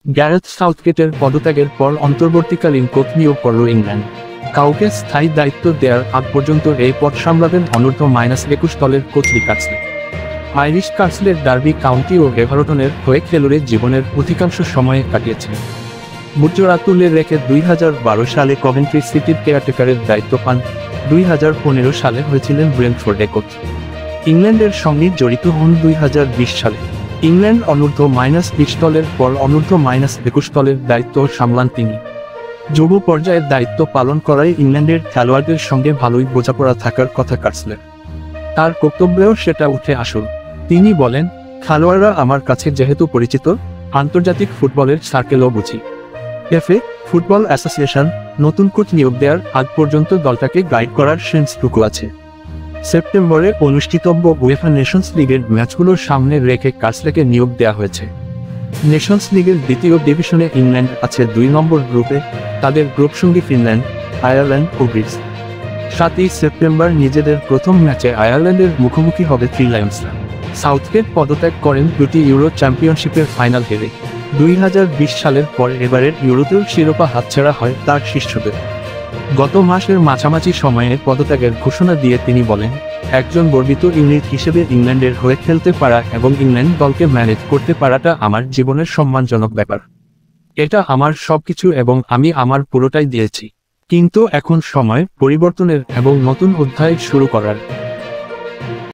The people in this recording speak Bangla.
গ্যারেথ সাউথগেটের পদত্যাগের পর অন্তর্বর্তীকালীন কোচ নিয়োগ করল ইংল্যান্ড। কাউকে স্থায়ী দায়িত্ব দেওয়ার আগ পর্যন্ত এই পদ সামলাবেন অনূর্ধ্ব-21 দলের কোচ লি কার্সলে। আইরিশ কার্সলের ডার্বি কাউন্টি ও এভারটনের হয়ে খেলুড়ে জীবনের অধিকাংশ সময়ে কাটিয়েছেন। মুদ্রা তুলে রেখে 2012 সালে কভেন্ট্রি সিটির কেয়ারটেকারের দায়িত্ব পান। 2015 সালে হয়েছিলেন ব্রেন্টফোর্ডে কোচ। ইংল্যান্ডের সঙ্গে জড়িত হন 2020 সালে। ইংল্যান্ড অনূর্ধ্ব-20 দলের পর অনূর্ধ্ব-21 দলের দায়িত্ব সামলান তিনি। যুব পর্যায়ের দায়িত্ব পালন করায় ইংল্যান্ডের খেলোয়াড়দের সঙ্গে ভালোই বোঝাপড়া থাকার কথা কার্সলের। তার বক্তব্যেও সেটা উঠে আসল। তিনি বলেন, খেলোয়াড়রা আমার কাছে যেহেতু পরিচিত, আন্তর্জাতিক ফুটবলের সার্কেলও বুঝি। এফএ ফুটবল অ্যাসোসিয়েশন নতুন কোচ নিয়োগ দেওয়ার আগ পর্যন্ত দলটাকে গাইড করার সেন্সটুকু আছে। সেপ্টেম্বরে অনুষ্ঠিতব্য উয়েফা নেশনস লিগের ম্যাচগুলোর সামনে রেখে কার্সলেকে নিয়োগ দেওয়া হয়েছে। নেশনস লিগের দ্বিতীয় ডিভিশনে ইংল্যান্ড আছে 2 নম্বর গ্রুপে। তাদের গ্রুপসঙ্গী ফিনল্যান্ড, আয়ারল্যান্ড ও গ্রিস। 7ই সেপ্টেম্বর নিজেদের প্রথম ম্যাচে আয়ারল্যান্ডের মুখোমুখি হবে থ্রি লায়ন্সরা। সাউথগেট পদত্যাগ করেন দুটি ইউরো চ্যাম্পিয়নশিপের ফাইনাল হেরে। 2020 সালের পর এবারের ইউরোতেও শিরোপা হাতছাড়া হয় তার শিষ্যদের। গত মাসের মাঝামাঝি সময়ে পদত্যাগের ঘোষণা দিয়ে তিনি বলেন, একজন গর্বিত ইউনিট হিসেবে ইংল্যান্ডের হয়ে খেলতে পারা এবং ইংল্যান্ড দলকে ম্যানেজ করতে পারাটা আমার জীবনের সম্মানজনক ব্যাপার। এটা আমার সবকিছু এবং আমি আমার পুরোটাই দিয়েছি। কিন্তু এখন সময় পরিবর্তনের এবং নতুন অধ্যায় শুরু করার।